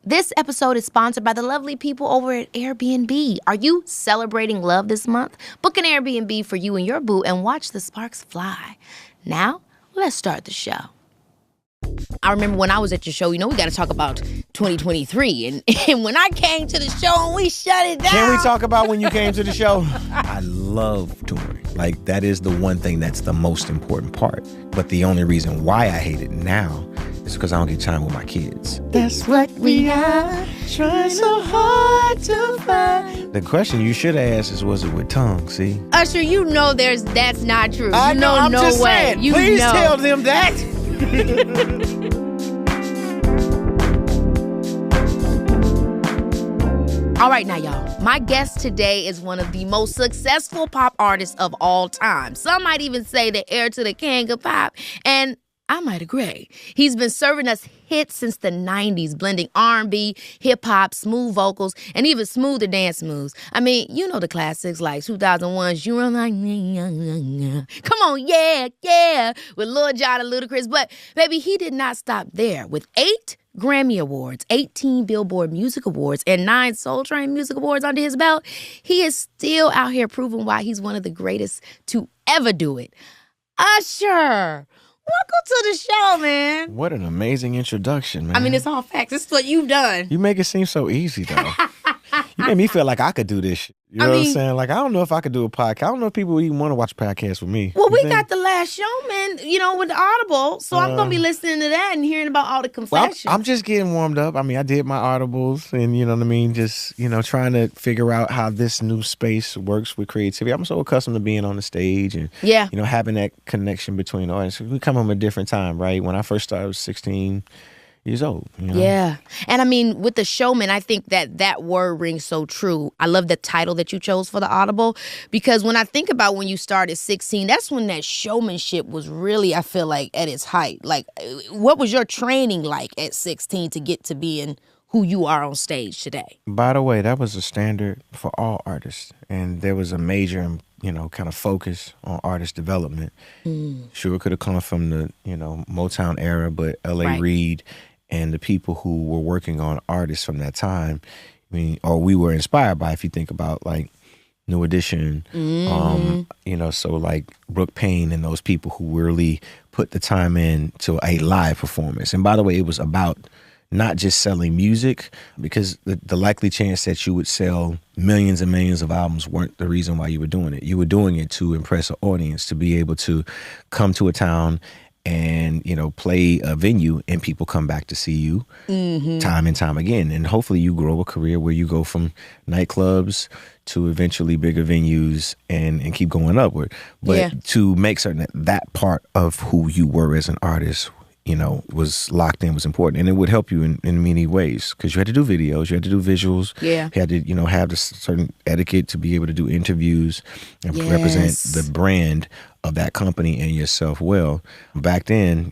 This episode is sponsored by the lovely people over at Airbnb. Are you celebrating love this month? Book an Airbnb for you and your boo and watch the sparks fly. Now, let's start the show. I remember when I was at your show, we got to talk about 2023. And when I came to the show and we shut it down. Can we talk about when you came to the show? I love touring. Like, that is the one thing that's the most important part. But the only reason why I hate it now is because I don't get time with my kids. That's what we are, trying so hard to find. The question you should ask is, was it with tongue, see? Usher, that's not true. I know, I'm just saying. Please tell them that. All right, now, y'all. My guest today is one of the most successful pop artists of all time. Some might even say the heir to the king of pop. And I might agree. He's been serving us hits since the 90s, blending R&B, hip-hop, smooth vocals, and even smoother dance moves. I mean, the classics like 2001's You Run Like Me. Come on, yeah, yeah, with Lil Jon and Ludacris. But, baby, he did not stop there. With 8 Grammy Awards, 18 Billboard Music Awards, and 9 Soul Train Music Awards under his belt, he is still out here proving why he's one of the greatest to ever do it. Usher! Welcome to the show, man. What an amazing introduction, man. I mean, it's all facts. It's what you've done. You make it seem so easy, though. You made me feel like I could do this shit. You know what I'm saying? Like, I don't know if I could do a podcast. I don't know if people would even want to watch podcasts with me. Well, we got The Last Showman, with the Audible. So I'm going to be listening to that and hearing about all the confessions. Well, I'm just getting warmed up. I mean, I did my Audibles and, you know what I mean? Just, trying to figure out how this new space works with creativity. I'm so accustomed to being on the stage and, having that connection between artists. We come from a different time, right? When I first started, I was 16 years old. Yeah. And I mean, with the showman, I think that word rings so true. I love the title that you chose for the Audible, because when I think about when you started 16, that's when that showmanship was really, I feel like, at its height. Like, what was your training like at 16 to get to being who you are on stage today? By the way, that was a standard for all artists. And there was a major, kind of focus on artist development. Sure, it could have come from the, Motown era, but L.A. Reid and the people who were working on artists from that time, or we were inspired by, if you think about like New Edition, so like Brooke Payne and those people who really put the time in to a live performance. And by the way, it was about not just selling music, because the likely chance that you would sell millions and millions of albums weren't the reason why you were doing it. You were doing it to impress an audience, to be able to come to a town and, play a venue and people come back to see you time and time again. And hopefully you grow a career where you go from nightclubs to eventually bigger venues and keep going upward. But to make certain that part of who you were as an artist, was locked in, was important. And it would help you in many ways, because you had to do videos, you had to do visuals. Yeah. You had to, have this certain etiquette to be able to do interviews and represent the brand of that company and yourself well. Back then,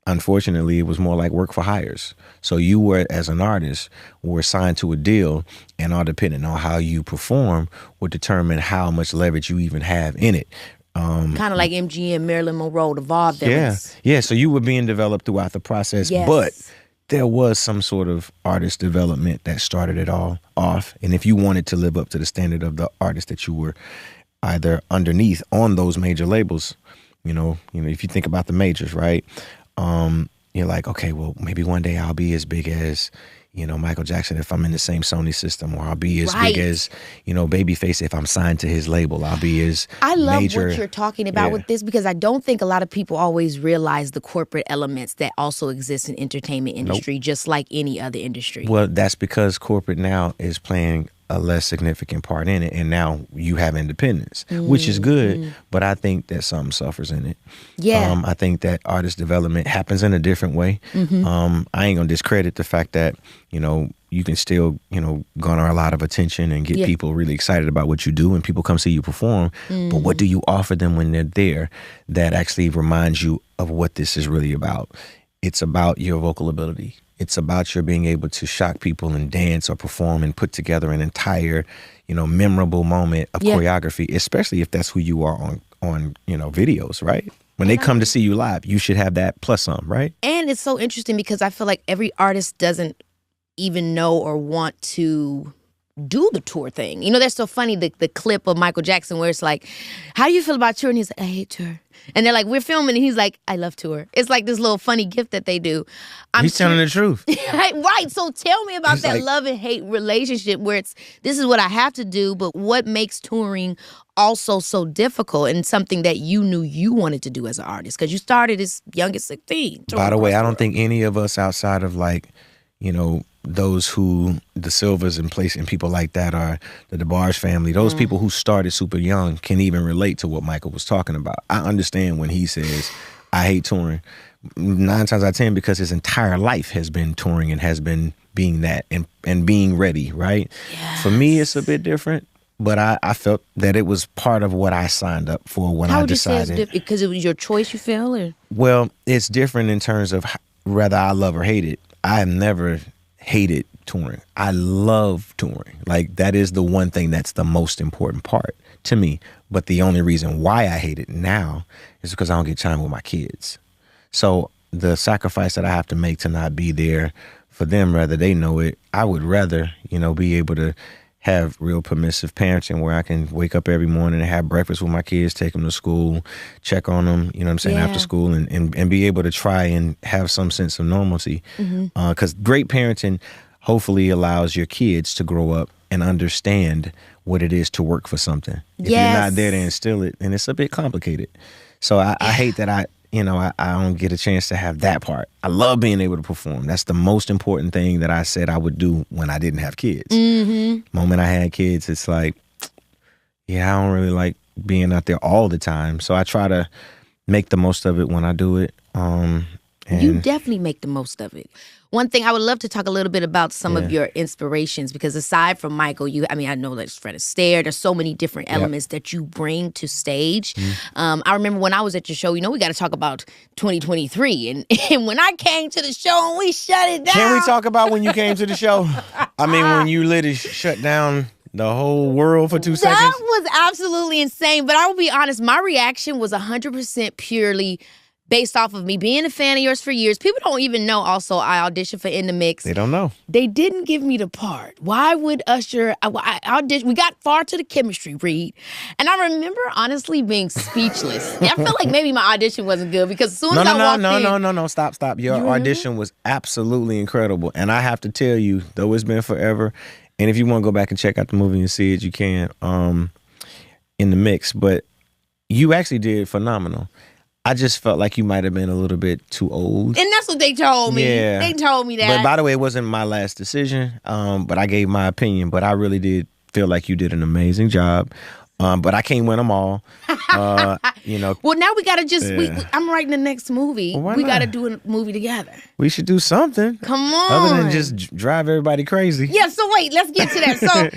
unfortunately, it was more like work for hires. So you were, as an artist, were signed to a deal, and all depending on how you perform would determine how much leverage you even have in it. Kind of like MGM, Marilyn Monroe, the vaudevilles. Yeah. So you were being developed throughout the process, but there was some sort of artist development that started it all off. And if you wanted to live up to the standard of the artist that you were either underneath on those major labels, if you think about the majors, right? You're like, okay, well, maybe one day I'll be as big as, Michael Jackson if I'm in the same Sony system, or I'll be as big as, Babyface if I'm signed to his label. I'll be as I love major. What you're talking about with this, because I don't think a lot of people always realize the corporate elements that also exist in entertainment industry, just like any other industry. Well, that's because corporate now is playing a less significant part in it, and now you have independence, which is good, but I think that something suffers in it. Yeah. I think that artist development happens in a different way. I ain't gonna discredit the fact that, you can still, garner a lot of attention and get people really excited about what you do, and people come see you perform, but what do you offer them when they're there that actually reminds you of what this is really about? It's about your vocal ability. It's about your being able to shock people and dance or perform and put together an entire, memorable moment of choreography, especially if that's who you are on videos, right? When they come to see you live, you should have that plus some, right? And it's so interesting because I feel like every artist doesn't even know or want to do the tour thing. You know, that's so funny, the clip of Michael Jackson where it's like, how do you feel about tour? And he's like, I hate tour. And they're like, we're filming, and he's like, I love tour. It's like this little funny gift that they do. He's telling the truth. Right. So tell me about that love and hate relationship where this is what I have to do, but what makes touring also so difficult and something that you knew you wanted to do as an artist? Because you started as young as 16. By the way, I don't think any of us outside of those who, the Silvers and people like that, are the DeBarge family, those people who started super young can even relate to what Michael was talking about. I understand when he says, I hate touring. 9 times out of 10, because his entire life has been touring and has been being that and being ready, right? Yes. For me, it's a bit different, but I felt that it was part of what I signed up for when I decided. How would you say it's different? Because it was your choice, you feel? Or? Well, it's different in terms of whether I love or hate it. I have never hated touring. I love touring. Like, that is the one thing that's the most important part to me. But the only reason why I hate it now is because I don't get time with my kids. So the sacrifice that I have to make to not be there for them, whether they know it, I would rather, be able to have real permissive parenting where I can wake up every morning and have breakfast with my kids, take them to school, check on them, after school, and be able to try and have some sense of normalcy. Because great parenting hopefully allows your kids to grow up and understand what it is to work for something. If you're not there to instill it, then it's a bit complicated. So I hate that I don't get a chance to have that part. I love being able to perform. That's the most important thing that I said I would do when I didn't have kids. Moment I had kids, it's like, I don't really like being out there all the time. So I try to make the most of it when I do it. You definitely make the most of it. One thing, I would love to talk a little bit about some of your inspirations, because aside from Michael, I know there's Fred Astaire, there's so many different elements that you bring to stage. I remember when I was at your show, we got to talk about 2023. And when I came to the show and we shut it down. Can we talk about when you came to the show? When you literally shut down the whole world for 2 seconds? That was absolutely insane. But I will be honest, my reaction was 100% purely based off of me being a fan of yours for years. People don't even know also I auditioned for In the Mix. They don't know. They didn't give me the part. Why would Usher... I auditioned. We got far to the chemistry read. And I remember honestly being speechless. I felt like maybe my audition wasn't good because as soon as I walked in... No. Stop. Your audition was absolutely incredible. And I have to tell you, though it's been forever, and if you want to go back and check out the movie and see it, you can, In the Mix. But you actually did phenomenal. I just felt like you might have been a little bit too old. And that's what they told me. Yeah. They told me that. But by the way, it wasn't my last decision, but I gave my opinion. But I really did feel like you did an amazing job. But I can't win them all. Well, now we got to just... I'm writing the next movie. Well, we got to do a movie together. We should do something. Come on. Other than just drive everybody crazy. Yeah, so wait, let's get to that. So...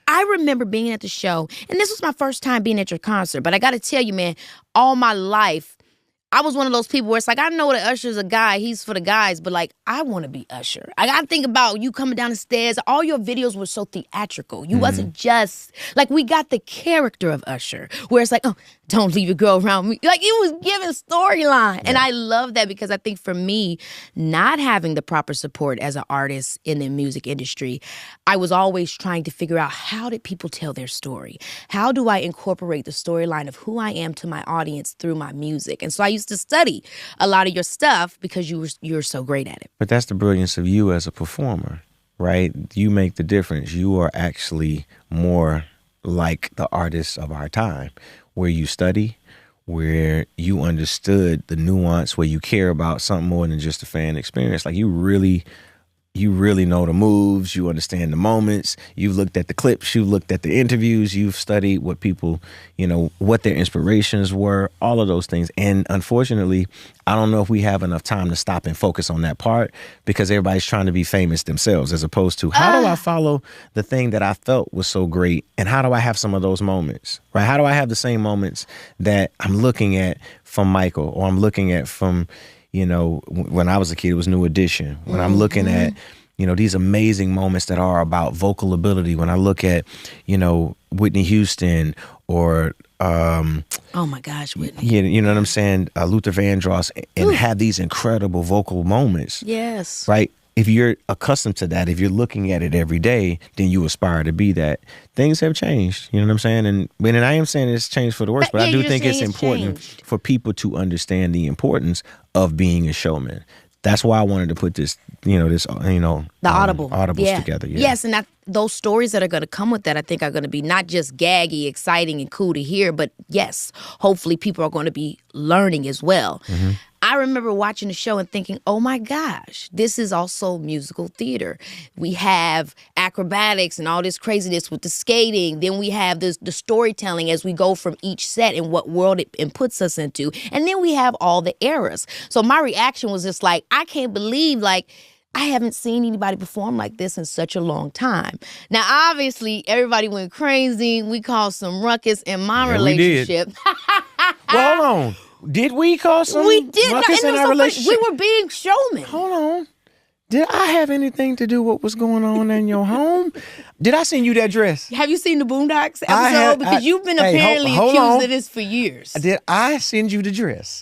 I remember being at the show, and this was my first time being at your concert, but I got to tell you, man, all my life, I was one of those people where it's like, I know that Usher's a guy, he's for the guys, but like, I want to be Usher. I got to think about you coming down the stairs. All your videos were so theatrical. You wasn't just, like, we got the character of Usher, where it's like, oh, don't leave your girl around me. Like, it was giving storyline. Yeah. And I love that because I think for me, not having the proper support as an artist in the music industry, I was always trying to figure out, how did people tell their story? How do I incorporate the storyline of who I am to my audience through my music? And so I used to study a lot of your stuff because you're so great at it. But that's the brilliance of you as a performer, right? You make the difference. You are actually more like the artists of our time, where you study, where you understood the nuance, where you care about something more than just a fan experience. Like, you really know the moves, you understand the moments, you've looked at the clips, you've looked at the interviews, you've studied what people, what their inspirations were, all of those things. And unfortunately, I don't know if we have enough time to stop and focus on that part, because everybody's trying to be famous themselves, as opposed to, how do I follow the thing that I felt was so great, and how do I have some of those moments, right? How do I have the same moments that I'm looking at from Michael, or I'm looking at from, when I was a kid, it was New Edition. When I'm looking at, these amazing moments that are about vocal ability. When I look at, Whitney Houston, or oh my gosh, Whitney. Yeah, you know what I'm saying? Luther Vandross, and have these incredible vocal moments. Yes. Right? if you're accustomed to that, if you're looking at it every day, then you aspire to be that. Things have changed. You know what I'm saying? And I am saying it's changed for the worse, but I do think it's important for people to understand the importance of being a showman. That's why I wanted to put this, the audibles together. Yeah. Yes, and those stories that are going to come with that, I think, are going to be not just gaggy, exciting, and cool to hear, but yes, hopefully people are going to be learning as well. Mm-hmm. I remember watching the show and thinking, oh my gosh, this is also musical theater. We have acrobatics and all this craziness with the skating. Then we have the storytelling as we go from each set and what world it puts us into. And then we have all the eras. So my reaction was just like, I can't believe, like, I haven't seen anybody perform like this in such a long time. Now, obviously, everybody went crazy. We caused some ruckus in my relationship. Well, hold on. Did we cause some ruckus in our relationship? We were being showmen. Hold on. Did I have anything to do with what was going on in your home? Did I send you that dress? Have you seen the Boondocks episode? Because you've been apparently accused of this for years. Did I send you the dress?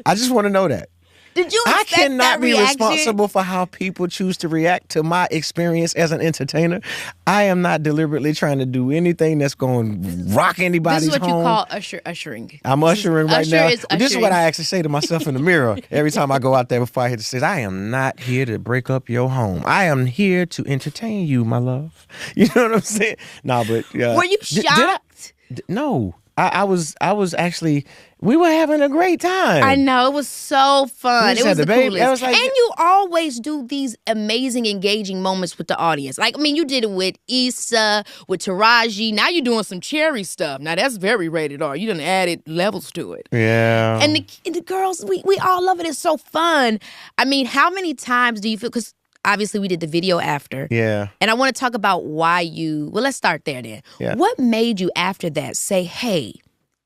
I just want to know that. Did you expect I cannot be reaction? responsible for how people choose to react to my experience as an entertainer. I am not deliberately trying to do anything that's going to rock anybody's home. This is what you call ushering. I'm ushering right now. This is what I actually say to myself in the mirror every time I go out there before I hit the stage. I am not here to break up your home. I am here to entertain you, my love. You know what I'm saying? No, but were you shocked? No. I was actually, we were having a great time. I know, it was so fun. It was the coolest. Like, and you always do these amazing, engaging moments with the audience. Like, I mean, you did it with Issa, with Taraji. Now you're doing some Cherry stuff. Now that's very rated R. You done added levels to it. Yeah. And the girls, we all love it. It's so fun. I mean, how many times do you feel, because obviously, we did the video after. Yeah. And I want to talk about why let's start there then. Yeah. What made you after that say, hey,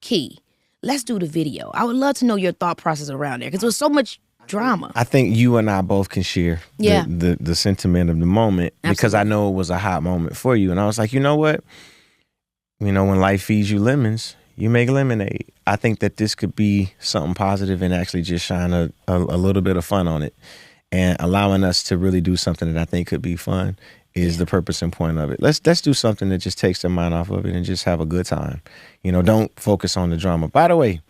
Key, let's do the video? I would love to know your thought process around there because there was so much drama. I think you and I both can share the sentiment of the moment. Absolutely. Because I know it was a hot moment for you. And I was like, you know what? When life feeds you lemons, you make lemonade. I think that this could be something positive and actually just shine a little bit of fun on it. And allowing us to really do something that I think could be fun is the purpose and point of it. Let's do something that just takes their mind off of it and just have a good time. Don't focus on the drama. By the way,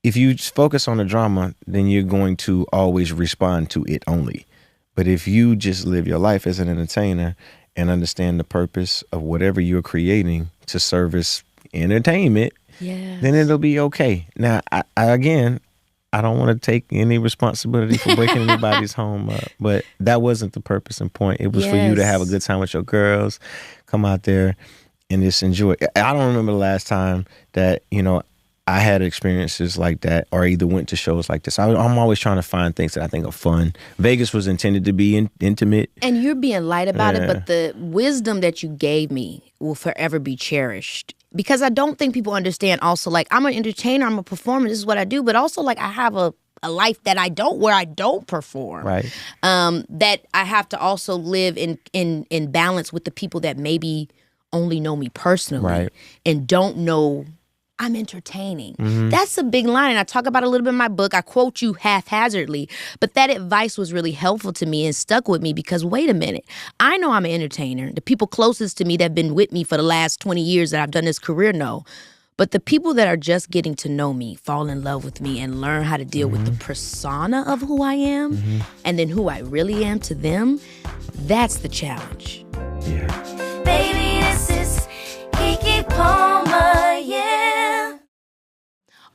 if you focus on the drama, then you're going to always respond to it only. But if you just live your life as an entertainer and understand the purpose of whatever you're creating to service entertainment, then it'll be okay. Now, I don't want to take any responsibility for breaking anybody's home up, but that wasn't the purpose and point. It was for you to have a good time with your girls, come out there and just enjoy it. I don't remember the last time that, I had experiences like that or either went to shows like this. I'm always trying to find things that I think are fun. Vegas was intended to be intimate. And you're being light about it, but the wisdom that you gave me will forever be cherished. Because I don't think people understand also, like, I'm an entertainer, I'm a performer, this is what I do, but also, like, I have a life that I don't perform. Right. That I have to also live in balance with the people that maybe only know me personally and don't know I'm entertaining. Mm-hmm. That's a big line, and I talk about it a little bit in my book. I quote you haphazardly, but that advice was really helpful to me and stuck with me because, wait a minute, I know I'm an entertainer. The people closest to me that have been with me for the last 20 years that I've done this career know. But the people that are just getting to know me, fall in love with me, and learn how to deal with the persona of who I am and then who I really am to them, that's the challenge. Yeah. Baby, this is Keke Palmer, yeah.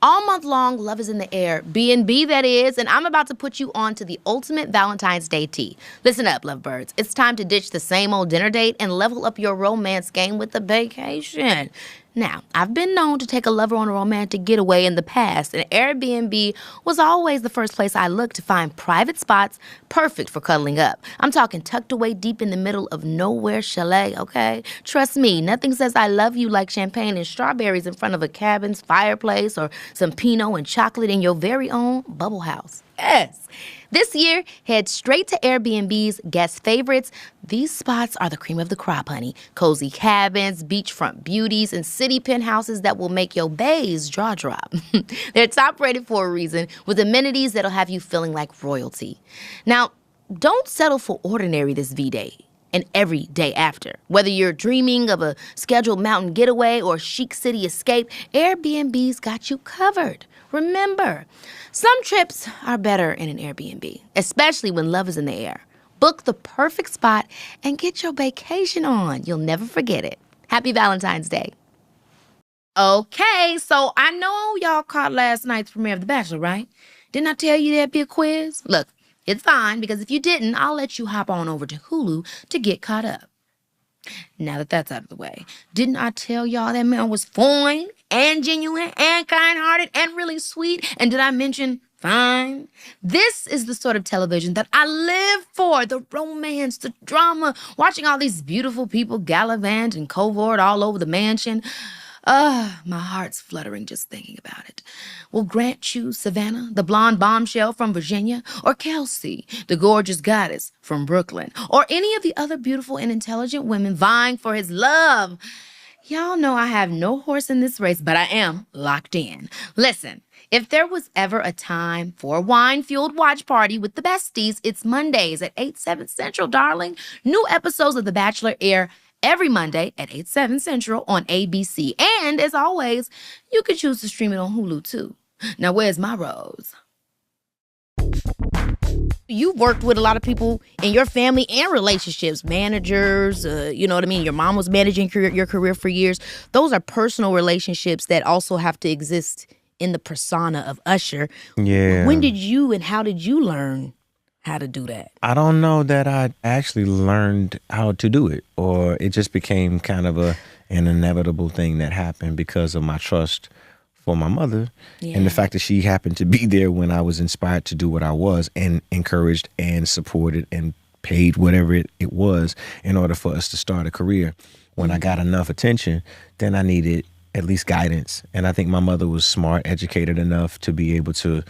All month long, love is in the air. B&B, that is. And I'm about to put you on to the ultimate Valentine's Day tea. Listen up, lovebirds. It's time to ditch the same old dinner date and level up your romance game with a vacation. Now, I've been known to take a lover on a romantic getaway in the past, and Airbnb was always the first place I looked to find private spots perfect for cuddling up. I'm talking tucked away deep in the middle of nowhere chalet, okay? Trust me, nothing says I love you like champagne and strawberries in front of a cabin's fireplace or some Pinot and chocolate in your very own bubble house. Yes. This year, head straight to Airbnb's guest favorites. These spots are the cream of the crop, honey. Cozy cabins, beachfront beauties, and city penthouses that will make your bae's jaw drop. They're top rated for a reason, with amenities that'll have you feeling like royalty. Now, don't settle for ordinary this V-Day and every day after. Whether you're dreaming of a scheduled mountain getaway or chic city escape, Airbnb's got you covered. Remember, some trips are better in an Airbnb, especially when love is in the air. Book the perfect spot and get your vacation on. You'll never forget it. Happy Valentine's Day. Okay, so I know y'all caught last night's premiere of The Bachelor, right? Didn't I tell you there'd be a quiz? Look, it's fine, because if you didn't, I'll let you hop on over to Hulu to get caught up. Now that that's out of the way, didn't I tell y'all that man was fine and genuine and kind-hearted and really sweet? And did I mention fine? This is the sort of television that I live for. The romance, the drama, watching all these beautiful people gallivant and covert all over the mansion. My heart's fluttering just thinking about it. Will Grant choose Savannah, the blonde bombshell from Virginia, or Kelsey, the gorgeous goddess from Brooklyn, or any of the other beautiful and intelligent women vying for his love? Y'all know I have no horse in this race, but I am locked in. Listen, if there was ever a time for a wine-fueled watch party with the besties, it's Mondays at 8/7 Central, darling. New episodes of The Bachelor air every Monday at 8/7 Central on ABC. And as always, you can choose to stream it on Hulu too. Now, where's my rose? You've worked with a lot of people in your family and relationships, managers, you know what I mean? Your mom was managing your career for years. Those are personal relationships that also have to exist in the persona of Usher. Yeah. When did you and how did you learn how to do that? I don't know that I actually learned how to do it, or it just became kind of an inevitable thing that happened because of my trust for my mother and the fact that she happened to be there when I was inspired to do what I was, and encouraged and supported and paid whatever it was in order for us to start a career. When I got enough attention, then I needed at least guidance. And I think my mother was smart, educated enough to be able to,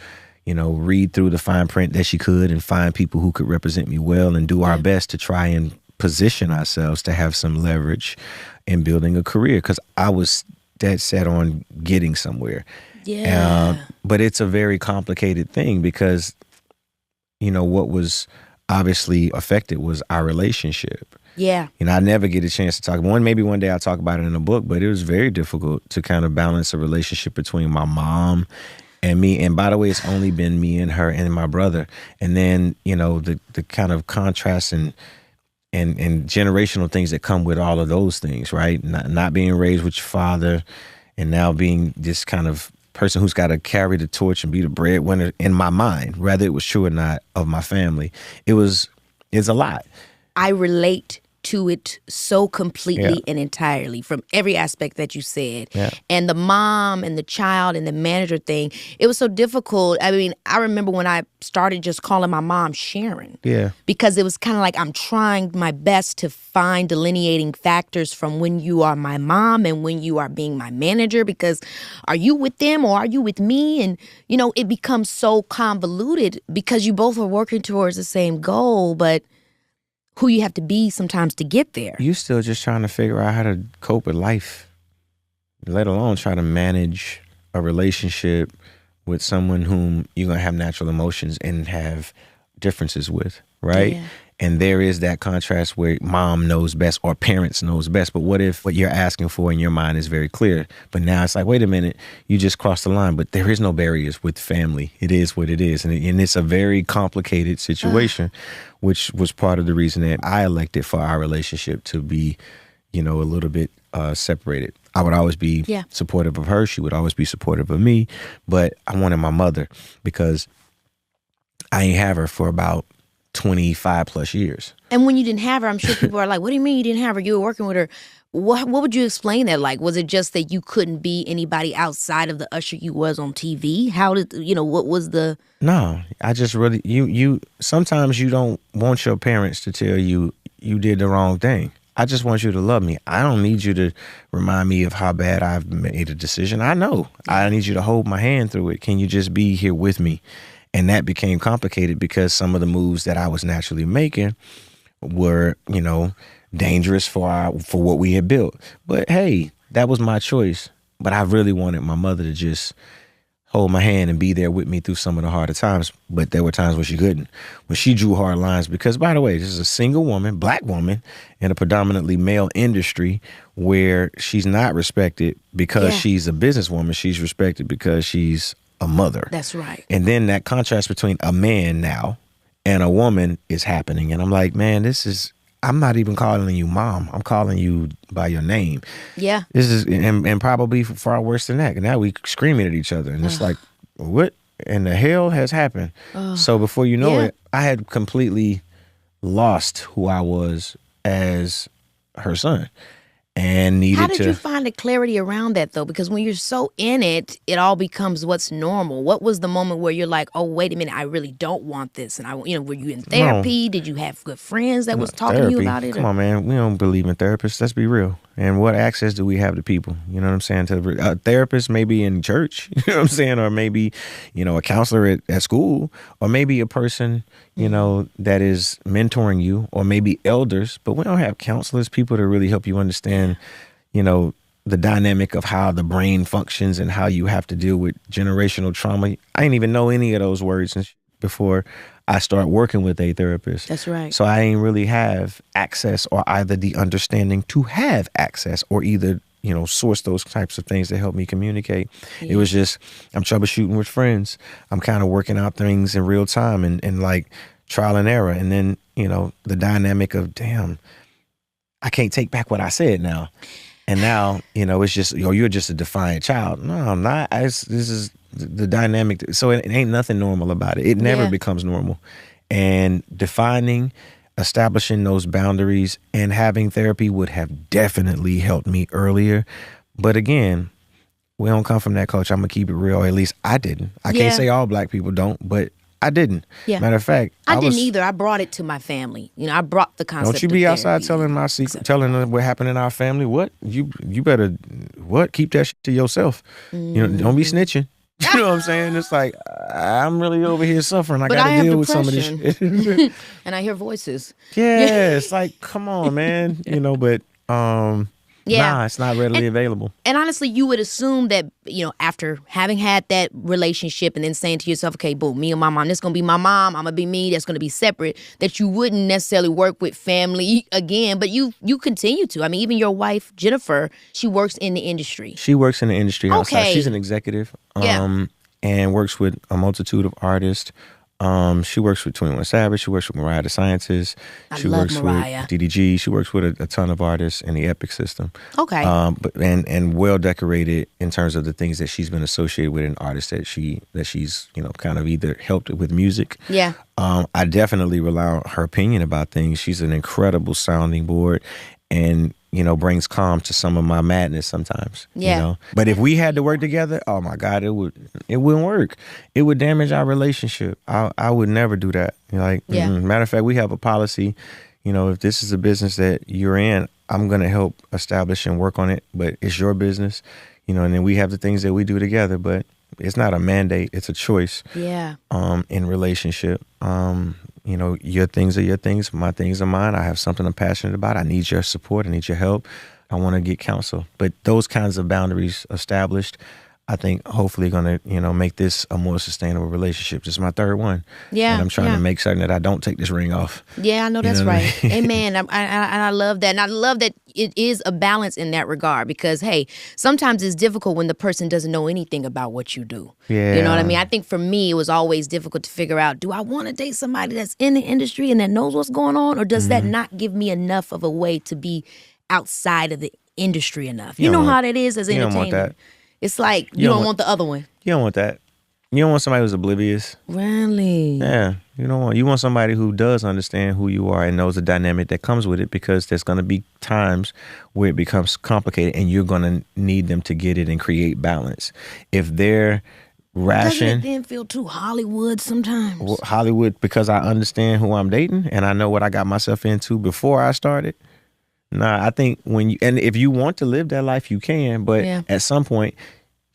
read through the fine print that she could and find people who could represent me well and do our best to try and position ourselves to have some leverage in building a career, because I was dead set on getting somewhere. But it's a very complicated thing because, what was obviously affected was our relationship. Yeah. I never get a chance to talk. Maybe one day I'll talk about it in a book, but it was very difficult to kind of balance a relationship between my mom and me. And by the way, it's only been me and her and my brother. And then, the kind of contrast and generational things that come with all of those things, right? Not being raised with your father and now being this kind of person who's got to carry the torch and be the breadwinner in my mind, whether it was true or not, of my family. It's a lot. I relate to it so completely and entirely from every aspect that you said. Yeah. And the mom and the child and the manager thing, it was so difficult. I mean, I remember when I started just calling my mom Sharon. Yeah. Because it was kind of like I'm trying my best to find delineating factors from when you are my mom and when you are being my manager, because are you with them or are you with me? And, it becomes so convoluted because you both are working towards the same goal, but who you have to be sometimes to get there. You still just trying to figure out how to cope with life, let alone try to manage a relationship with someone whom you're going to have natural emotions and have differences with, right? Yeah. And there is that contrast where mom knows best or parents knows best. But what if what you're asking for in your mind is very clear? But now it's like, wait a minute, you just crossed the line. But there is no barriers with family. It is what it is. And it's a very complicated situation, which was part of the reason that I elected for our relationship to be, a little bit separated. I would always be supportive of her. She would always be supportive of me. But I wanted my mother because I ain't have her for about 25 plus years. And when you didn't have her, I'm sure people are like, what do you mean you didn't have her? You were working with her. What would you explain that like? Was it just that you couldn't be anybody outside of the Usher you was on TV? How did, what was the... No, I just really, you sometimes you don't want your parents to tell you you did the wrong thing. I just want you to love me. I don't need you to remind me of how bad I've made a decision. I know. I need you to hold my hand through it. Can you just be here with me? And that became complicated because some of the moves that I was naturally making were, dangerous for what we had built. But hey, that was my choice. But I really wanted my mother to just hold my hand and be there with me through some of the harder times. But there were times when she couldn't, when she drew hard lines. Because, by the way, this is a single woman, black woman, in a predominantly male industry where she's not respected because she's a businesswoman. She's respected because she's a mother. That's right. And then that contrast between a man now and a woman is happening. And I'm like, man, I'm not even calling you mom. I'm calling you by your name. Yeah. This is, and probably far worse than that. And now we screaming at each other. And it's like, what in the hell has happened? So before you know it, I had completely lost who I was as her son. And needed to. How did you find the clarity around that, though? Because when you're so in it, it all becomes what's normal. What was the moment where you're like, oh, wait a minute, I really don't want this? And were you in therapy? Did you have good friends that was talking to you about it? Come on, man. We don't believe in therapists. Let's be real. And what access do we have to people? You know what I'm saying? To a therapist, maybe in church, you know what I'm saying? Or maybe, a counselor at school, or maybe a person, that is mentoring you, or maybe elders. But we don't have counselors, people to really help you understand, the dynamic of how the brain functions and how you have to deal with generational trauma. I didn't even know any of those words before I start working with a therapist. That's right. So I didn't really have access, or either the understanding to have access, or either, source those types of things that help me communicate. Yeah. It was just, I'm troubleshooting with friends. I'm kind of working out things in real time and like trial and error. And then, the dynamic of, damn, I can't take back what I said now. And now, it's just, you're just a defiant child. No, I'm not. This is the dynamic. So it ain't nothing normal about it. It never becomes normal. And establishing those boundaries and having therapy would have definitely helped me earlier. But again, we don't come from that culture. I'm going to keep it real. At least I didn't. I can't say all black people don't, but I didn't. Yeah. Matter of fact, I didn't either. I brought it to my family. I brought the concept. Don't you be outside telling my secret, telling them what happened in our family. What? You better keep that shit to yourself. Don't be snitching. You know what I'm saying? It's like, I'm really over here suffering. I got to deal with some of this shit. And I hear voices. Yeah, it's like, come on, man. But nah, it's not readily available. And honestly, you would assume that, after having had that relationship and then saying to yourself, okay, boom, me and my mom, this is going to be my mom, I'm going to be me, that's going to be separate, that you wouldn't necessarily work with family again, but you continue to. I mean, even your wife, Jennifer, she works in the industry. She works in the industry outside. She's an executive and works with a multitude of artists. She works with 21 Savage. She works with Mariah the Scientist. She works Mariah. with DDG. She works with a ton of artists in the Epic system. Okay. But well decorated in terms of the things that she's been associated with, and artists that she's kind of either helped with music. Yeah. I definitely rely on her opinion about things. She's an incredible sounding board, and brings calm to some of my madness sometimes. Yeah. But if we had to work together, oh my God, it wouldn't work. It would damage our relationship. I would never do that. Matter of fact, we have a policy. If this is a business that you're in, I'm gonna help establish and work on it. But it's your business. And then we have the things that we do together. But it's not a mandate. It's a choice. Yeah. In relationship. Your things are your things. My things are mine. I have something I'm passionate about. I need your support. I need your help. I want to get counsel. But those kinds of boundaries established, I think hopefully going to, make this a more sustainable relationship. This is my third one. Yeah. And I'm trying to make certain that I don't take this ring off. Yeah, I know that's right. Amen. I love that. And I love that it is a balance in that regard, because, hey, sometimes it's difficult when the person doesn't know anything about what you do. Yeah. You know what I mean? I think for me, it was always difficult to figure out, do I want to date somebody that's in the industry and that knows what's going on? Or does that not give me enough of a way to be outside of the industry enough? You know how that is as entertainment. You don't want that. It's like you don't want the other one. You don't want that. You don't want somebody who's oblivious. Really? Yeah. You want somebody who does understand who you are and knows the dynamic that comes with it, because there's going to be times where it becomes complicated and you're going to need them to get it and create balance. If they're ration. Doesn't it then feel too Hollywood sometimes? Well, Hollywood, because I understand who I'm dating and I know what I got myself into before I started. Nah, I think if you want to live that life, you can, but at some point,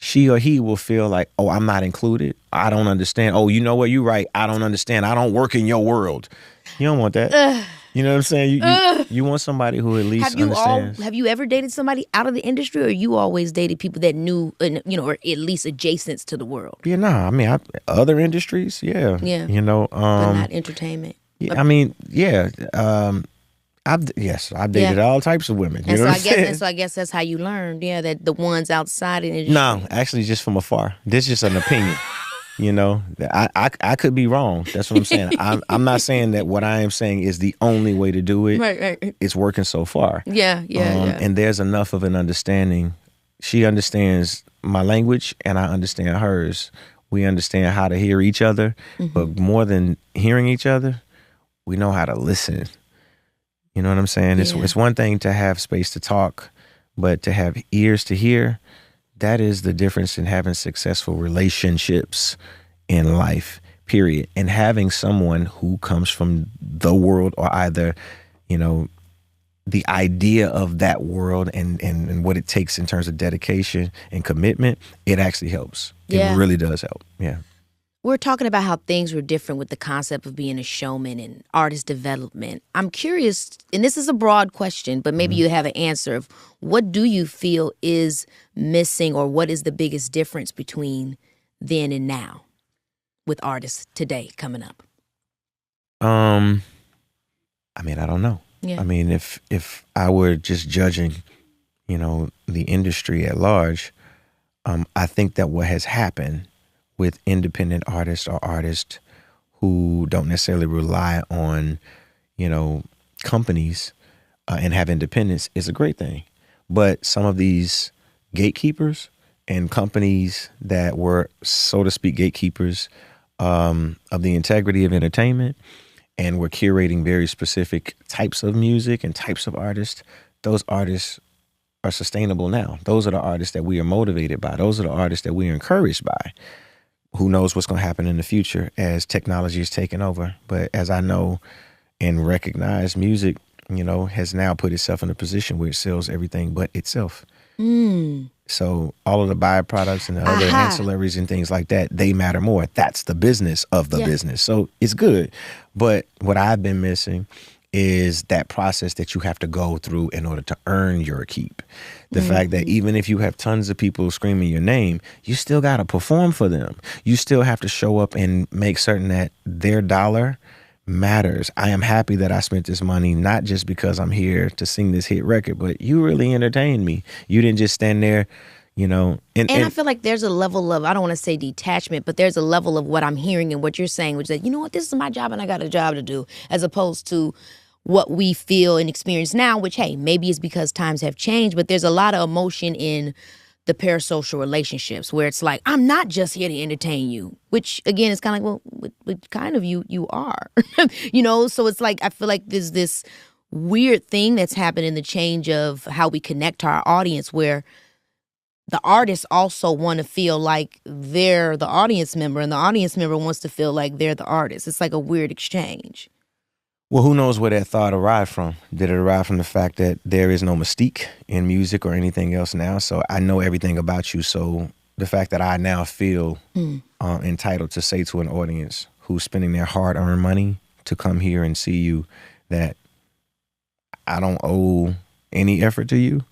she or he will feel like, oh, I'm not included. I don't understand. Oh, you know what? You're right. I don't understand. I don't work in your world. You don't want that. You know what I'm saying? You want somebody who at least understands. Have you ever dated somebody out of the industry, or you always dated people that knew, or at least adjacent to the world? Yeah, no, I mean, other industries, yeah. Yeah. You know, But not entertainment. yeah, I mean, yeah. I've dated all types of women. You know what I'm saying? And so I guess that's how you learned, that the ones outside the industry. No, actually, just from afar. This is just an opinion. You know, I could be wrong. That's what I'm saying. I'm not saying that what I am saying is the only way to do it. Right. It's working so far. Yeah. And there's enough of an understanding. She understands my language, and I understand hers. We understand how to hear each other, but more than hearing each other, we know how to listen. You know what I'm saying? It's one thing to have space to talk, but to have ears to hear, that is the difference in having successful relationships in life, period. And having someone who comes from the world, or either, the idea of that world and what it takes in terms of dedication and commitment, it actually helps. Yeah. It really does help. Yeah. We're talking about how things were different with the concept of being a showman and artist development. I'm curious, and this is a broad question, but maybe you have an answer of what do you feel is missing, or what is the biggest difference between then and now with artists today coming up? I mean, I don't know. Yeah. I mean, if I were just judging, the industry at large, I think that what has happened with independent artists or artists who don't necessarily rely on, companies and have independence is a great thing. But some of these gatekeepers and companies that were, so to speak, gatekeepers of the integrity of entertainment and were curating very specific types of music and types of artists, those artists are sustainable now. Those are the artists that we are motivated by. Those are the artists that we are encouraged by. Who knows what's going to happen in the future as technology is taking over. But as I know and recognize, music, has now put itself in a position where it sells everything but itself. So all of the byproducts and the other ancillaries and things like that, they matter more. That's the business of the business. So it's good. But what I've been missing is that process that you have to go through in order to earn your keep. The fact that even if you have tons of people screaming your name, you still got to perform for them. You still have to show up and make certain that their dollar matters. I am happy that I spent this money, not just because I'm here to sing this hit record, but you really entertained me. You didn't just stand there, And I feel like there's a level of, I don't want to say detachment, but there's a level of what I'm hearing and what you're saying, which is that, this is my job and I got a job to do, as opposed to what we feel and experience now, which, hey, maybe it's because times have changed, but there's a lot of emotion in the parasocial relationships where it's like, I'm not just here to entertain you, which again is kind of like, well, but kind of you are, so it's like, I feel like there's this weird thing that's happened in the change of how we connect to our audience, where the artists also want to feel like they're the audience member, and the audience member wants to feel like they're the artist. It's like a weird exchange. Well, who knows where that thought arrived from? Did it arrive from the fact that there is no mystique in music or anything else now? So I know everything about you. So the fact that I now feel entitled to say to an audience who's spending their hard-earned money to come here and see you that I don't owe any effort to you,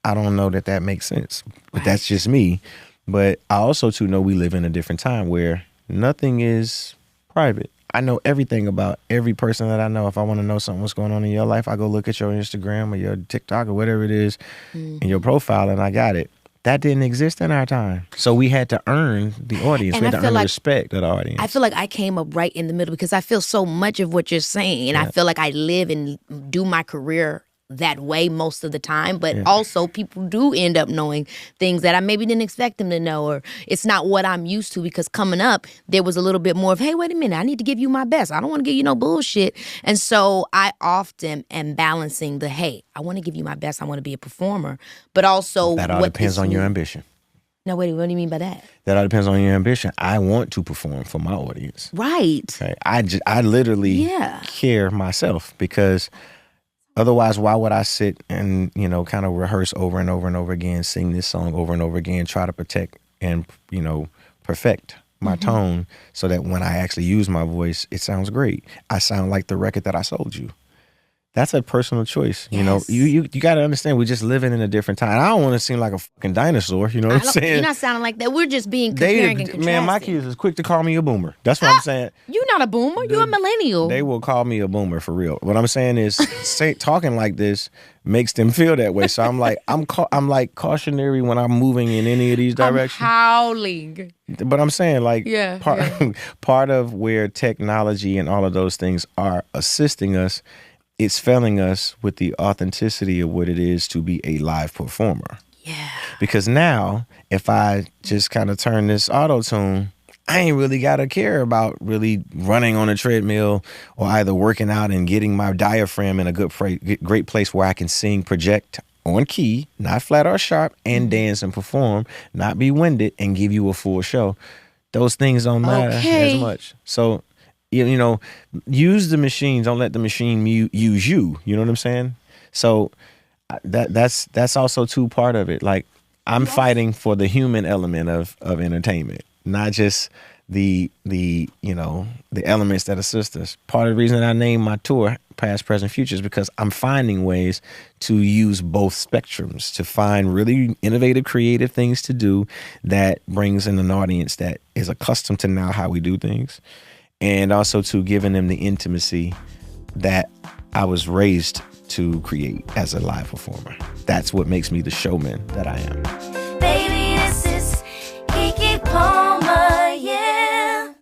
I don't know that makes sense. But that's just me. But I also, too, know we live in a different time where nothing is private. I know everything about every person that I know. If I want to know something, what's going on in your life, I go look at your Instagram or your TikTok or whatever it is in your profile, and I got it. That didn't exist in our time. So we had to earn the audience. We had to earn the respect of the audience. I feel like I came up right in the middle because I feel so much of what you're saying. And I feel like I live and do my career that way most of the time, but also people do end up knowing things that I maybe didn't expect them to know, or it's not what I'm used to, because coming up there was a little bit more of, hey, wait a minute, I need to give you my best. I don't want to give you no bullshit. And so I often am balancing the, hey, I want to give you my best, I want to be a performer, but also that all depends on your ambition. No, wait, what do you mean by that? That all depends on your ambition. I want to perform for my audience. Right. Okay? I literally care myself, because otherwise, why would I sit and, kind of rehearse over and over and over again, sing this song over and over again, try to protect and, perfect my tone so that when I actually use my voice, it sounds great. I sound like the record that I sold you. That's a personal choice. You know, Yes. you got to understand, we're just living in a different time. I don't want to seem like a fucking dinosaur. You know what I'm saying? You're not sounding like that. We're just being comparing and contrasting. Man, my kids is quick to call me a boomer. That's what I'm saying. You're not a boomer. You're a millennial. They will call me a boomer for real. What I'm saying is, talking like this makes them feel that way. So I'm like, I'm like cautionary when I'm moving in any of these directions. I'm howling. But I'm saying, like, Yeah, part of where technology and all of those things are assisting us, it's failing us with the authenticity of what it is to be a live performer. Yeah. Because now, if I just kind of turn this auto-tune, I ain't really got to care about really running on a treadmill or either working out and getting my diaphragm in a great place where I can sing, project on key, not flat or sharp, and dance and perform, not be winded, and give you a full show. Those things don't matter as much. So, you know, use the machine. Don't let the machine use you. You know what I'm saying? So that's also too part of it. Like, I'm fighting for the human element of entertainment, not just the elements that assist us. Part of the reason I named my tour Past, Present, Future is because I'm finding ways to use both spectrums to find really innovative, creative things to do that brings in an audience that is accustomed to now how we do things, and also to giving them the intimacy that I was raised to create as a live performer. That's what makes me the showman that I am. Baby, this is Keke Palmer, yeah.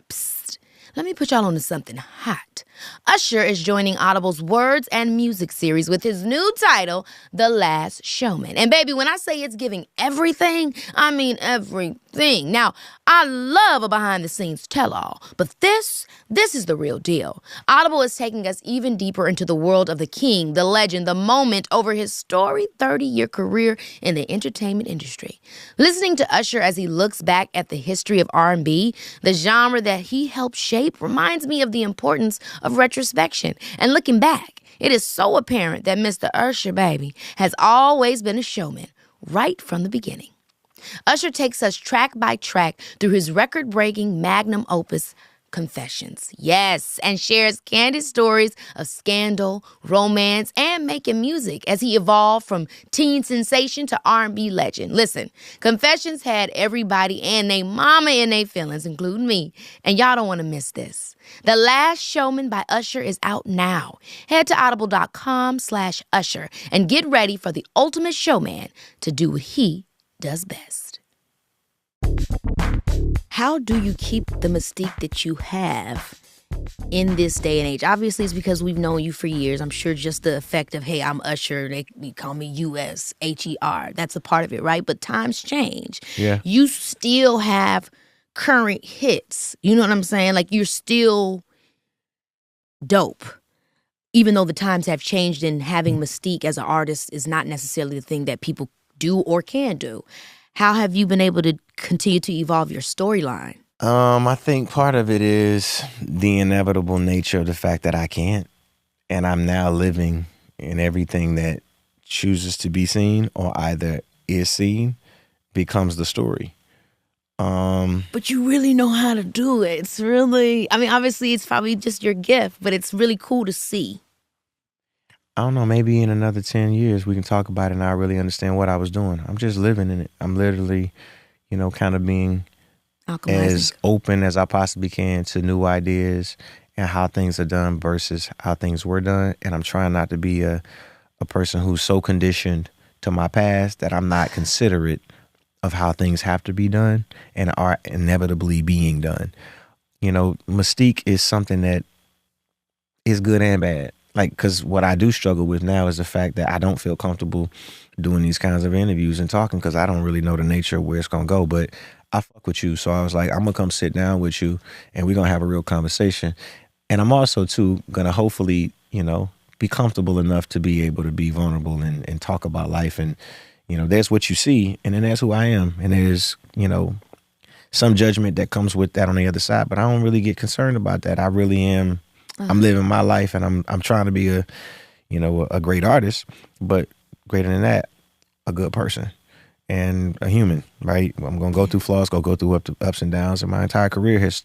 Psst. Let me put y'all on to something hot. Usher is joining Audible's Words and Music series with his new title, The Last Showman. And baby, when I say it's giving everything, I mean everything. Now, I love a behind-the-scenes tell-all, but this is the real deal. Audible is taking us even deeper into the world of the king, the legend, the moment over his storied 30-year career in the entertainment industry. Listening to Usher as he looks back at the history of R&B, the genre that he helped shape, reminds me of the importance of retrospection. And looking back, it is so apparent that Mr. Usher, baby, has always been a showman right from the beginning. Usher takes us track by track through his record-breaking magnum opus, Confessions. Yes, and shares candid stories of scandal, romance, and making music as he evolved from teen sensation to R&B legend. Listen, Confessions had everybody and they mama in their feelings, including me, and y'all don't want to miss this. The Last Showman by Usher is out now. Head to audible.com/Usher and get ready for the ultimate showman to do what he does best. How do you keep the mystique that you have in this day and age? Obviously, it's because we've known you for years. I'm sure just the effect of, hey, I'm Usher, they call me USHER. That's a part of it, right? But times change. Yeah. You still have current hits. You know what I'm saying? Like, you're still dope. Even though the times have changed and having mystique as an artist is not necessarily the thing that people do or can do. How have you been able to continue to evolve your storyline? I think part of it is the inevitable nature of the fact that I can't. And I'm now living in everything that chooses to be seen or either is seen becomes the story. But you really know how to do it. It's really, I mean, obviously it's probably just your gift, but it's really cool to see. I don't know, maybe in another 10 years we can talk about it and I really understand what I was doing. I'm just living in it. I'm literally, kind of being as open as I possibly can to new ideas and how things are done versus how things were done. And I'm trying not to be a person who's so conditioned to my past that I'm not considerate of how things have to be done and are inevitably being done. Mystique is something that is good and bad. Like, because what I do struggle with now is the fact that I don't feel comfortable doing these kinds of interviews and talking because I don't really know the nature of where it's going to go. But I fuck with you. So I was like, I'm going to come sit down with you and we're going to have a real conversation. And I'm also, too, going to hopefully, be comfortable enough to be able to be vulnerable and talk about life. And, there's what you see and then there's who I am. And there's, some judgment that comes with that on the other side. But I don't really get concerned about that. I really am. I'm living my life and I'm trying to be a great artist, but greater than that, a good person and a human, right? I'm going to go through flaws, go through ups and downs, and my entire career has,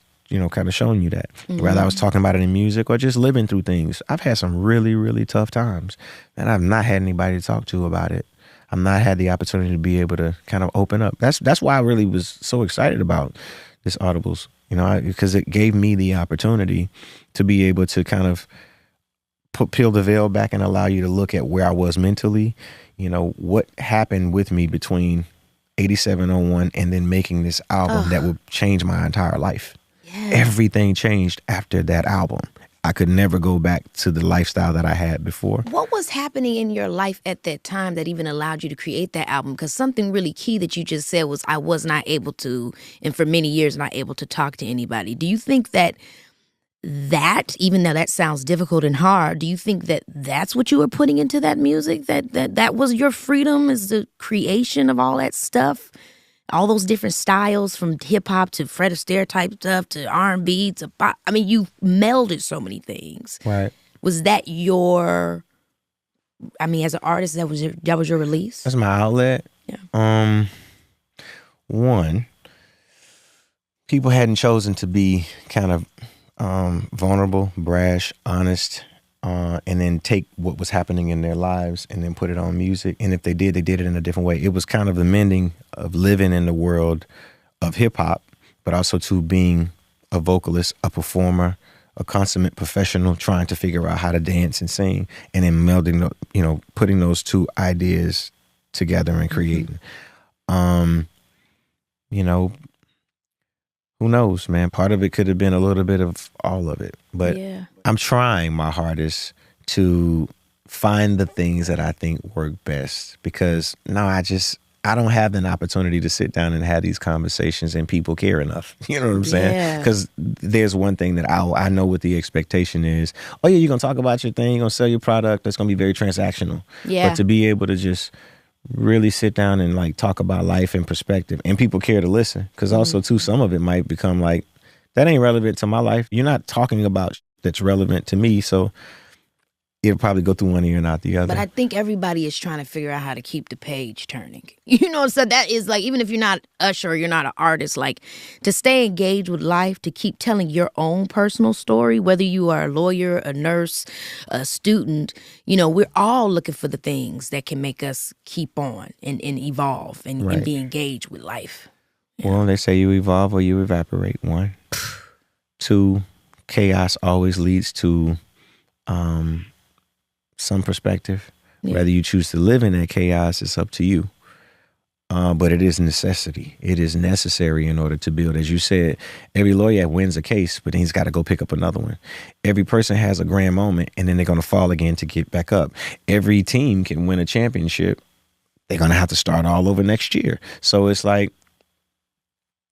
kind of showing you that. Whether I was talking about it in music or just living through things. I've had some really, really tough times, and I've not had anybody to talk to about it. I've not had the opportunity to be able to kind of open up. That's why I really was so excited about this Audibles, because it gave me the opportunity to be able to kind of peel the veil back and allow you to look at where I was mentally, what happened with me between 8701 and then making this album that would change my entire life. Yeah. Everything changed after that album. I could never go back to the lifestyle that I had before. What was happening in your life at that time that even allowed you to create that album? Because something really key that you just said was, I was not able to, and for many years, not able to talk to anybody. Do you think that, even though that sounds difficult and hard, do you think that that's what you were putting into that music? That was your freedom, is the creation of all that stuff? All those different styles, from hip-hop to Fred Astaire type stuff to R&B to pop. I mean, you melded so many things. Right. Was that your, as an artist, that was your release? That's my outlet. Yeah. One, people hadn't chosen to be kind of vulnerable, brash, honest, and then take what was happening in their lives and then put it on music. And if they did it in a different way. It was kind of the mending of living in the world of hip hop, but also to being a vocalist, a performer, a consummate professional, trying to figure out how to dance and sing, and then melding, putting those two ideas together and creating. Who knows, man? Part of it could have been a little bit of all of it. But yeah. I'm trying my hardest to find the things that I think work best, because I don't have an opportunity to sit down and have these conversations and people care enough. You know what I'm saying? Because there's one thing that I know what the expectation is. Oh, yeah, you're going to talk about your thing, you're going to sell your product. That's going to be very transactional. Yeah. But to be able to just really sit down and talk about life and perspective, and people care to listen, because also too, some of it might become that ain't relevant to my life. You're not talking about that's relevant to me, so it'll probably go through one ear and out the other. But I think everybody is trying to figure out how to keep the page turning. So that is even if you're not Usher or you're not an artist, to stay engaged with life, to keep telling your own personal story, whether you are a lawyer, a nurse, a student, we're all looking for the things that can make us keep on and evolve and be engaged with life. Yeah. Well, they say you evolve or you evaporate. 1. 2, chaos always leads to some perspective. Yeah. Whether you choose to live in that chaos, it's up to you. But it is necessity. It is necessary in order to build. As you said, every lawyer wins a case, but then he's got to go pick up another one. Every person has a grand moment, and then they're going to fall again to get back up. Every team can win a championship. They're going to have to start all over next year. So it's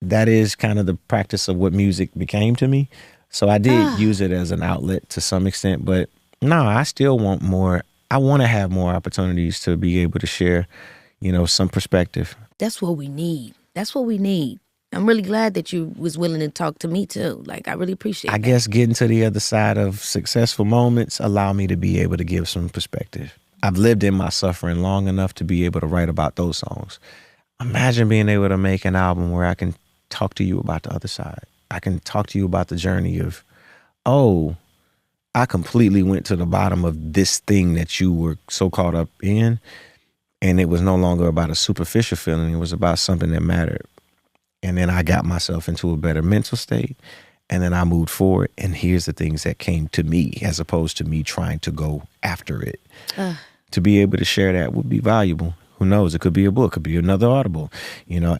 that is kind of the practice of what music became to me. So I did use it as an outlet to some extent, but no, I still want more. I want to have more opportunities to be able to share, some perspective. That's what we need. I'm really glad that you was willing to talk to me too. I really appreciate it. I guess getting to the other side of successful moments allow me to be able to give some perspective. I've lived in my suffering long enough to be able to write about those songs. Imagine being able to make an album where I can talk to you about the other side. I can talk to you about the journey of, I completely went to the bottom of this thing that you were so caught up in, and it was no longer about a superficial feeling. It was about something that mattered. And then I got myself into a better mental state, and then I moved forward, and here's the things that came to me as opposed to me trying to go after it. To be able to share that would be valuable. Who knows? It could be a book, could be another Audible.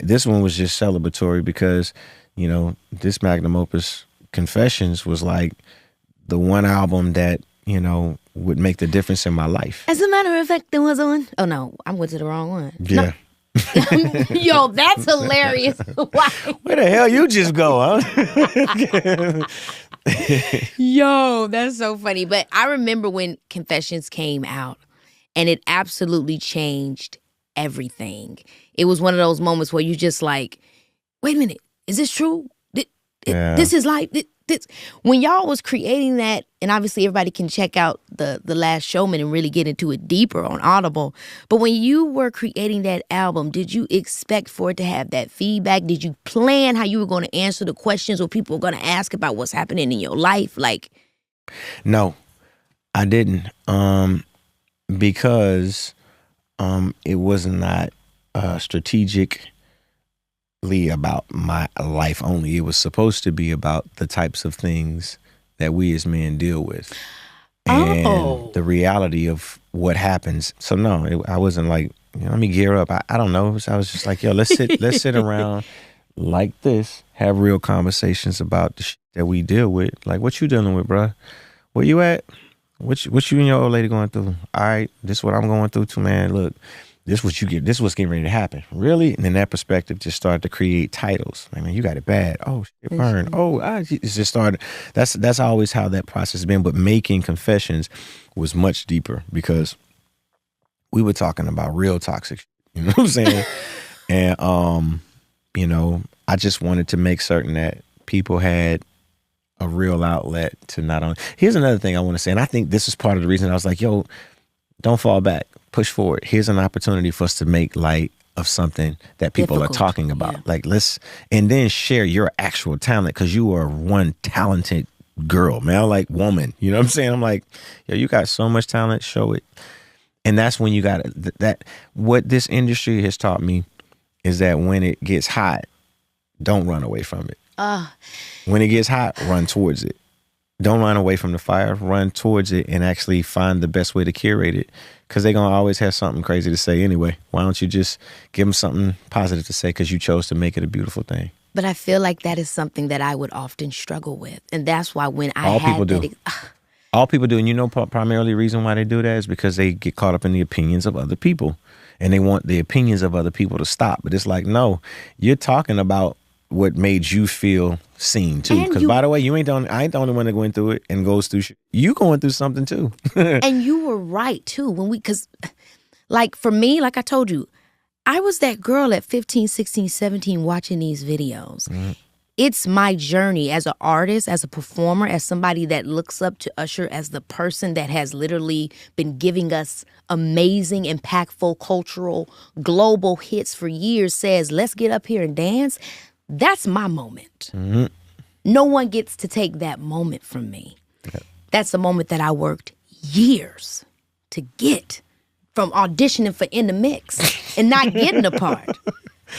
This one was just celebratory because, this magnum opus, Confessions, was the one album that, would make the difference in my life. As a matter of fact, there was one. Oh, no, I went to the wrong one. Yeah. No. Yo, that's hilarious. Why? Where the hell you just go, huh? Yo, that's so funny. But I remember when Confessions came out, and it absolutely changed everything. It was one of those moments where you just wait a minute, is this true? This is life. this. When y'all was creating that, and obviously everybody can check out the Last Showman and really get into it deeper on Audible. But when you were creating that album, did you expect for it to have that feedback? Did you plan how you were going to answer the questions or people were going to ask about what's happening in your life? Like, No, I didn't. Because it was not strategically about my life only. It was supposed to be about the types of things that we as men deal with and the reality of what happens. So no, I wasn't like, let me gear up. I don't know. So I was just like, yo, let's sit around like this, have real conversations about the shit that we deal with. Like, what you dealing with, bruh? Where you at? What you and your old lady going through? All right, this is what I'm going through too, man. Look, this what you get. This what's getting ready to happen. Really? And then that perspective just started to create titles. Like, man, you got it bad. Oh, shit, burn. Oh, it's just started. That's always how that process has been. But making Confessions was much deeper because we were talking about real toxic shit. You know what I'm saying? And I just wanted to make certain that people had a real outlet to not only. Here's another thing I want to say, and I think this is part of the reason I was like, yo, don't fall back, push forward. Here's an opportunity for us to make light of something that people are talking about. Yeah. Like, and then share your actual talent, because you are one talented girl, man, like woman. You know what I'm saying? I'm like, yo, you got so much talent, show it. And that's when you got that. What this industry has taught me is that when it gets hot, don't run away from it. When it gets hot, run towards it. Don't run away from the fire. Run towards it and actually find the best way to curate it, because they're going to always have something crazy to say anyway. Why don't you just give them something positive to say because you chose to make it a beautiful thing? But I feel like that is something that I would often struggle with. And that's why when I All people do. And you know, primarily the reason why they do that is because they get caught up in the opinions of other people. And they want the opinions of other people to stop. But it's like, no, you're talking about what made you feel seen too. Because by the way, I ain't the only one that went through it and goes through shit. You going through something too. And you were right too. Because like for me, like I told you, I was that girl at 15, 16, 17 watching these videos. Mm-hmm. It's my journey as an artist, as a performer, as somebody that looks up to Usher as the person that has literally been giving us amazing, impactful, cultural, global hits for years, says, let's get up here and dance. That's my moment. Mm-hmm. No one gets to take that moment from me. Okay. That's a moment that I worked years to get, from auditioning for In the Mix and not getting a part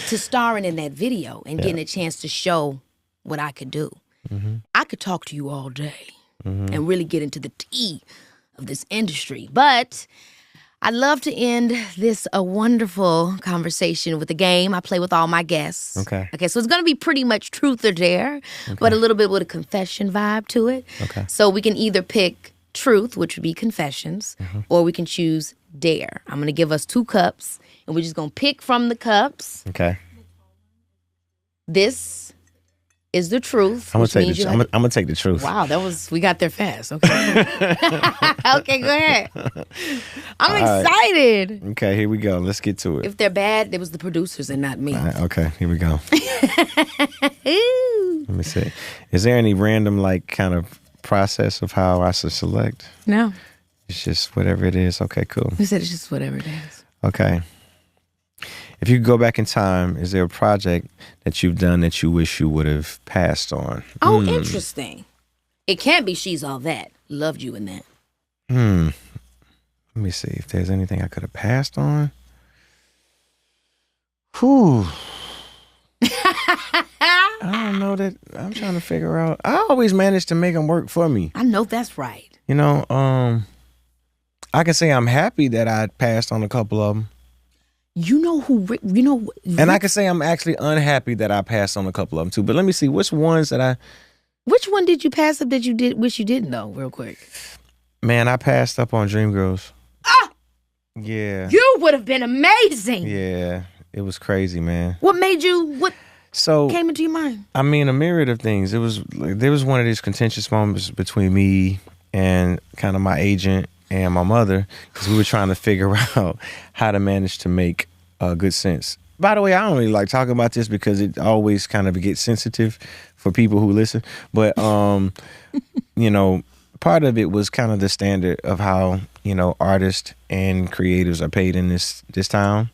to starring in that video and getting a chance to show what I could do. Mm-hmm. I could talk to you all day and really get into the tea of this industry. But I'd love to end this a wonderful conversation with a game I play with all my guests. Okay, so it's going to be pretty much truth or dare, but a little bit with a confession vibe to it. Okay. So we can either pick truth, which would be confessions, or we can choose dare. I'm going to give us 2 cups, and we're just going to pick from the cups. Okay. This is the truth. I'm gonna take the truth. Wow, we got there fast. Okay. Okay, go ahead. I'm excited. Right. Okay, here we go. Let's get to it. If they're bad, it was the producers and not me. Okay, here we go. Let me see. Is there any random kind of process of how I should select? No. It's just whatever it is. Okay, cool. Who said it's just whatever it is? Okay. If you could go back in time, is there a project that you've done that you wish you would have passed on? Oh, interesting. It can't be She's All That. Loved you in that. Let me see if there's anything I could have passed on. Whew. I don't know that. I'm trying to figure out. I always manage to make them work for me. I know that's right. You know, I can say I'm happy that I passed on a couple of them. And I can say I'm actually unhappy that I passed on a couple of them too. But let me see which ones that Which one did you pass up that you wish you didn't though, real quick? Man, I passed up on Dreamgirls. Ah! Yeah. You would have been amazing. Yeah. It was crazy, man. What came into your mind? I mean, a myriad of things. There was one of these contentious moments between me and kind of my agent and my mother, because we were trying to figure out how to manage to make good sense by the way, I don't really like talking about this because it always kind of gets sensitive for people who listen. But, you know, part of it was kind of the standard of how, you know, artists and creatives are paid in this town.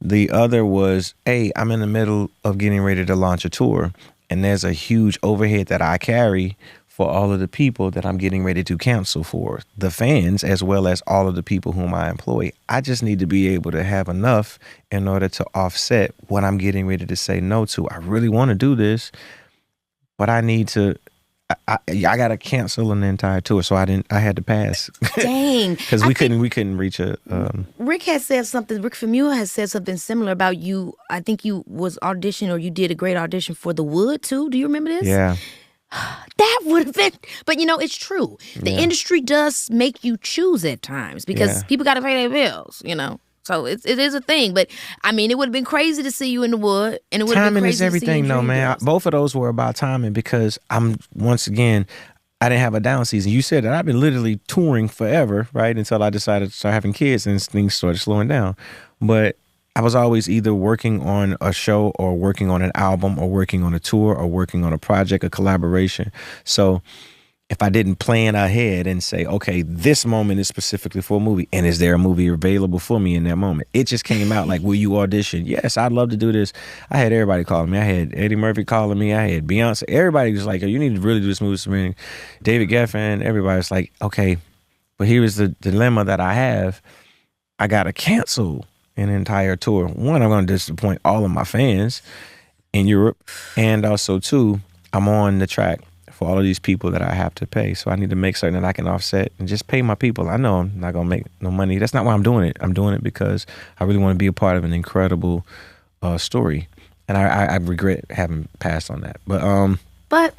The other was, hey, I'm in the middle of getting ready to launch a tour, and there's a huge overhead that I carry for all of the people that I'm getting ready to cancel for, the fans, as well as all of the people whom I employ. I just need to be able to have enough in order to offset what I'm getting ready to say no to. I really want to do this, but I need to, I got to cancel an entire tour. So I had to pass. Dang. Because we couldn't reach a. Rick Famuyiwa has said something similar about you. I think you was auditioned, or you did a great audition for The Wood too. Do you remember this? Yeah. That would have been, but you know, it's true. The industry does make you choose at times because people got to pay their bills, you know. So it is a thing. But I mean, it would have been crazy to see you in The Wood, and it would have been timing crazy is everything, to see you in though, man. Dreamgirls. Both of those were about timing because once again, I didn't have a down season. You said that I've been literally touring forever, right? Until I decided to start having kids and things started slowing down. But I was always either working on a show or working on an album or working on a tour or working on a project, a collaboration. So if I didn't plan ahead and say, okay, this moment is specifically for a movie, and is there a movie available for me in that moment? It just came out like, will you audition? Yes, I'd love to do this. I had everybody calling me. I had Eddie Murphy calling me. I had Beyonce. Everybody was like, oh, you need to really do this movie, Serena. David Geffen. Everybody's like, okay, but here is the dilemma that I have. I got to cancel an entire tour. One, I'm going to disappoint all of my fans in Europe. And also, two, I'm on the track for all of these people that I have to pay. So I need to make certain that I can offset and just pay my people. I know I'm not going to make no money. That's not why I'm doing it. I'm doing it because I really want to be a part of an incredible story. And I regret having passed on that. But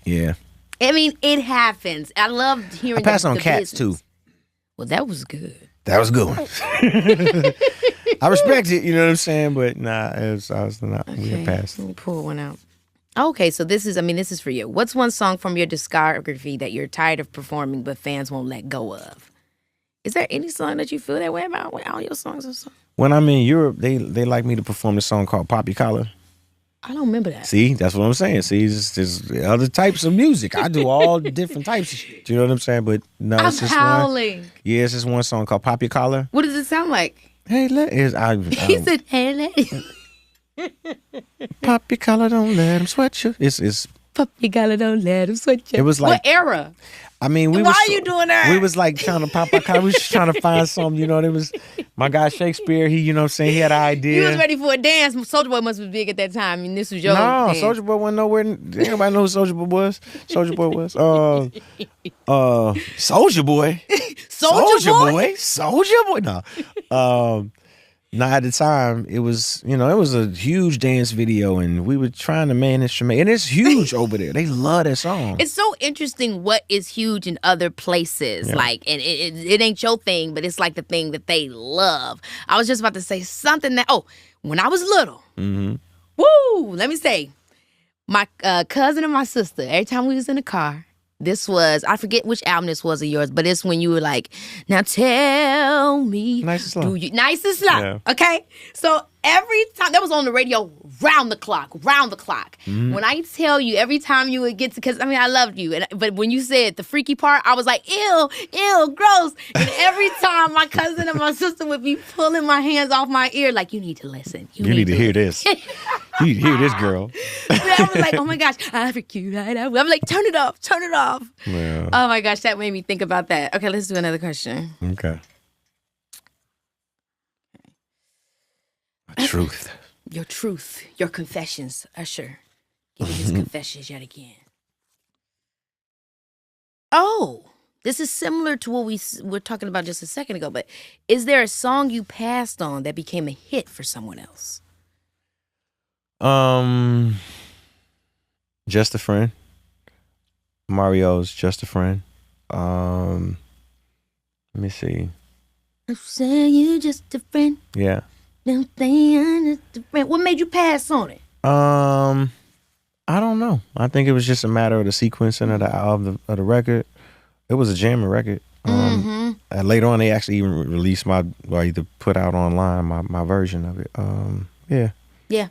yeah. I mean, it happens. I love hearing I passed on the Cats, business. too. Well, that was good. That was a good one. I respect it, you know what I'm saying? But nah, we had passed. Let me pull one out. Okay, so this is for you. What's one song from your discography that you're tired of performing but fans won't let go of? Is there any song that you feel that way about? All your songs or something? When I'm in Europe, they like me to perform this song called Pop Your Collar. I don't remember that. See, that's what I'm saying. See, there's other types of music. I do all different types of shit. Do you know what I'm saying? But no, I'm it's just howling. one. Yeah, it's just one song called Pop Your Collar. What does it sound like? He said, "Hey, lady, pop your collar, don't let him sweat you." It's pop your collar, don't let him sweat you. It was like, what era? I mean, Why are you doing that? We was like trying to pop our collar. We was just trying to find something, you know. It was my guy Shakespeare. He, you know what I'm saying, he had an idea. You was ready for a dance. Soulja Boy must be big at that time. I mean, this was your No, dance. Soulja Boy wasn't nowhere. Everybody know who Soulja Boy was. Soulja Boy was. Soulja Boy. Soulja Boy. No. Now at the time, it was a huge dance video, and we were trying to manage to make, and it's huge over there. They love that song. It's so interesting what is huge in other places. Yeah. Like, and it ain't your thing, but it's like the thing that they love. I was just about to say something that, when I was little, let me say, my cousin and my sister, every time we was in the car, this was, I forget which album this was of yours, but it's when you were like, now tell me. Nice and Slow. Nice and Slow. Yeah. Okay? So every time, that was on the radio round the clock. When I tell you, every time you would get to, because I mean, I loved you, but when you said the freaky part, I was like, ew, gross. And every time my cousin and my sister would be pulling my hands off my ear, like, you need to listen. You need to hear this. You need to hear this, girl. I was like, oh my gosh, I freak you right out. I'm like, turn it off. Yeah. Oh my gosh, that made me think about that. Okay, let's do another question. Okay. Truth. Your truth, your confessions, Usher. Give me his confessions yet again. Oh, this is similar to what we were talking about just a second ago, but is there a song you passed on that became a hit for someone else? Just a Friend. Mario's Just a Friend. Let me see. I'm saying you just a friend. Yeah. What made you pass on it? I don't know. I think it was just a matter of the sequencing of the record. It was a jamming record. And later on, they actually even released either put out online my version of it. Yeah. Yeah.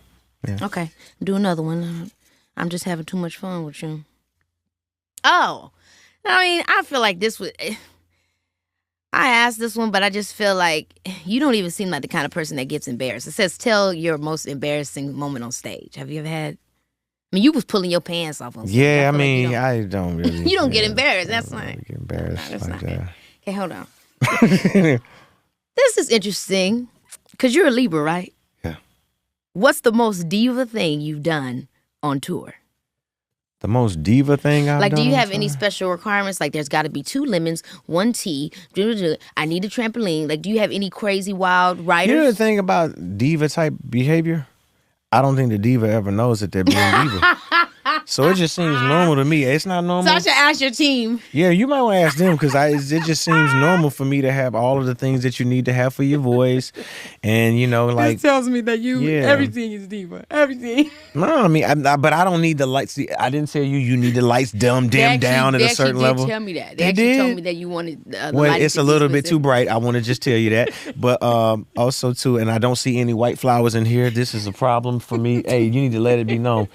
Yeah. Okay. Do another one. I'm just having too much fun with you. Oh. I mean, I feel like this would... I asked this one, but I just feel like you don't even seem like the kind of person that gets embarrassed. It says, tell your most embarrassing moment on stage. Have you ever had... I mean, you was pulling your pants off on stage. Yeah, I feel like you mean, I don't really. you don't get embarrassed. That's I don't not... really get embarrassed that's like not that. Okay, hold on. This is interesting because you're a Libra, right? Yeah. What's the most diva thing you've done on tour? The most diva thing I've done. Like, do you on have any tour? special requirements? Like, there's got to be 2 lemons, 1 tea. I need a trampoline. Like, do you have any crazy wild writers? You know the thing about diva type behavior? I don't think the diva ever knows that they're being diva. So it just seems normal to me. It's not normal. So I should ask your team. Yeah, you might want to ask them because it just seems normal for me to have all of the things that you need to have for your voice, and like This tells me that Yeah. everything is diva. Everything. no, I mean, but I don't need the lights. See, I didn't tell you need the lights dim down at a certain level. They tell me that. They They actually did? told me that you wanted. The Well, lighting it's to a be little bit too specific. bright. I want to just tell you that. But also, too, and I don't see any white flowers in here. This is a problem for me. Hey, you need to let it be known.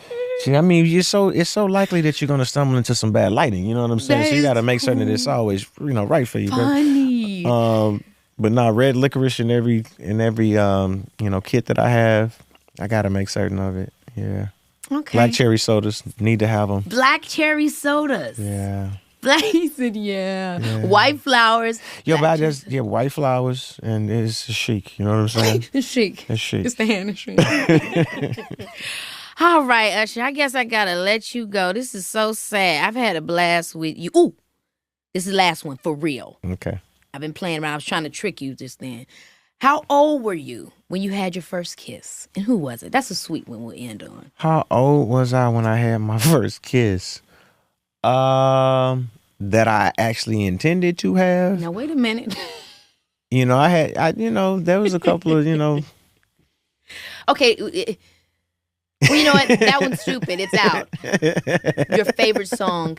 See, I mean, it's so likely that you're going to stumble into some bad lighting. You know what I'm saying? That So you got to is make certain that it's always, right for you. Girl. Funny. But no, red licorice in every kit that I have. I got to make certain of it. Yeah. Okay. Black cherry sodas, need to have them. Black cherry sodas. Yeah. Black, he said, yeah. White flowers. Yo, black but I cherry- just white flowers and it's chic. You know what I'm saying? It's chic. It's chic. It's the hand of chic. All right, Usher. I guess I gotta let you go. This is so sad. I've had a blast with you. Ooh, this is the last one for real. Okay. I've been playing around. I was trying to trick you just then. How old were you when you had your first kiss? And who was it? That's a sweet one we'll end on. How old was I when I had my first kiss? That I actually intended to have. Now, wait a minute. There was a couple of, Okay. Well, you know what? That one's stupid. It's out. Your favorite song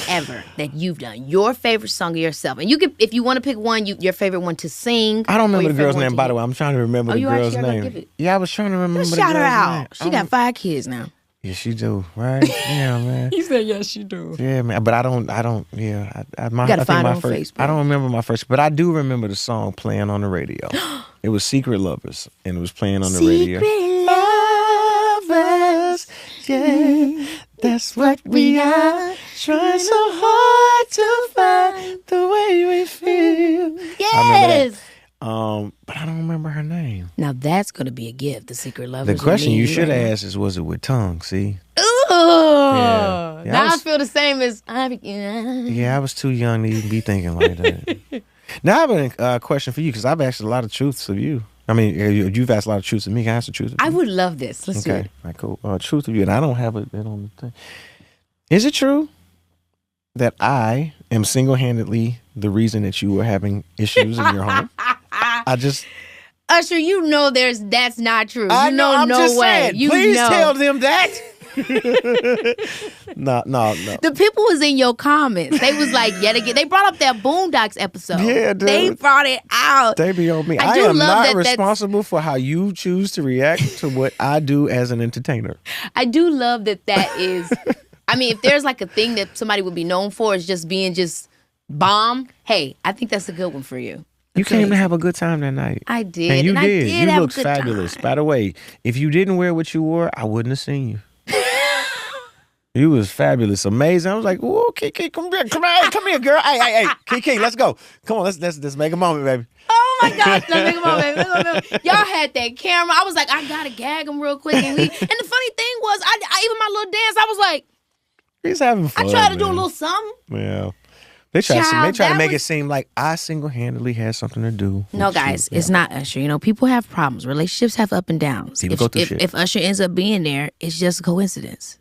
ever that you've done. Your favorite song of yourself. And you can, if you want to pick one, your favorite one to sing. I don't or remember your the girl's favorite one name, to by the hit. way. I'm trying to remember the you girl's actually are gonna name. give it? Yeah, I was trying to remember Let's the shout her girl's out. name. She got 5 kids now. Yeah, she do, right? Yeah, man. He said, yes, she do. Yeah, man. But I don't. Yeah, I gotta find her on first. Facebook. I don't remember my first, but I do remember the song playing on the radio. It was "Secret Lovers," and it was playing on the radio. Secret lovers, Yeah, that's what we are. Trying so hard to find the way we feel. yes. But I don't remember her name. Now that's going to be a gift, the Secret Lovers. The question with me you and should right have now. asked is, was it with tongue? See? Ooh. Yeah. Now I was- feel the same as Yeah, I was too young to even be thinking like that. Now I have a question for you because I've asked a lot of truths of you. I mean, you've asked a lot of truths of me. Can I ask the truth of you? I would love this. Let's do Okay, it. all right, cool. Truth of you, and I don't have it on the thing. Is it true that I am single-handedly the reason that you were having issues in your home? I just, Usher, you know that's not true. I You know. I'm no just way. saying. You Please know. tell them that. No. The people was in your comments. They was like, yet again. They brought up that Boondocks episode. Yeah, dude. They brought it out. They be on me. I I do am love not that that's- responsible for how you choose to react to what I do as an entertainer. I do love that is. I mean, if there's like a thing that somebody would be known for is just being just bomb. Hey, I think that's a good one for you. You came to have a good time that night. I did, And you and I did. did You have a looked good fabulous. time. By the way, if you didn't wear what you wore, I wouldn't have seen you. You was fabulous, amazing. I was like, "Whoa, Keke, come here, girl. Hey, Keke, let's go. Come on, let's make a moment, baby." Oh my gosh, let's make a moment. Y'all had that camera. I was like, I gotta gag him real quick. And the funny thing was, I even my little dance, I was like, He's having fun. I tried to do a man. little something. Yeah. They try Child, to that make it was- seem like I single-handedly had something to do. No, with guys, you. it's not Usher. You know, people have problems. Relationships have up and downs. People go through shit. If Usher ends up being there, it's just a coincidence.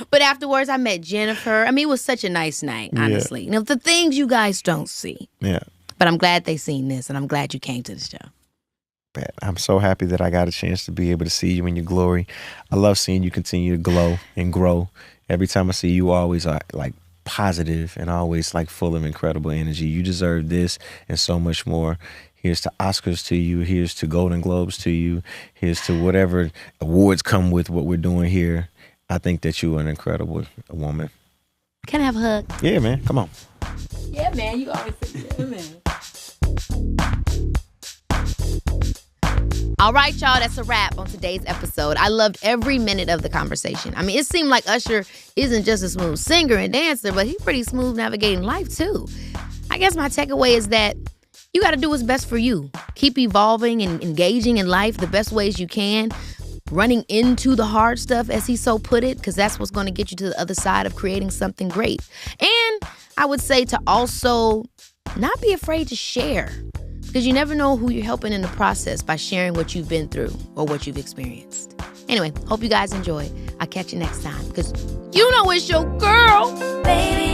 But afterwards, I met Jennifer. I mean, it was such a nice night, honestly. You know, the things you guys don't see. Yeah. But I'm glad they seen this, and I'm glad you came to the show. Pat, I'm so happy that I got a chance to be able to see you in your glory. I love seeing you continue to glow and grow. Every time I see you, always like positive and always like full of incredible energy. You deserve this and so much more. Here's to Oscars to you. Here's to Golden Globes to you. Here's to whatever awards come with what we're doing here. I think that you are an incredible woman. Can I have a hug? Yeah, man. Come on. Yeah, man. You always say yeah, man. All right, y'all, that's a wrap on today's episode. I loved every minute of the conversation. I mean, it seemed like Usher isn't just a smooth singer and dancer, but he's pretty smooth navigating life, too. I guess my takeaway is that you got to do what's best for you. Keep evolving and engaging in life the best ways you can, running into the hard stuff, as he so put it, because that's what's going to get you to the other side of creating something great. And I would say to also not be afraid to share, because you never know who you're helping in the process by sharing what you've been through or what you've experienced. Anyway, hope you guys enjoy. I'll catch you next time, because you know it's your girl. Baby,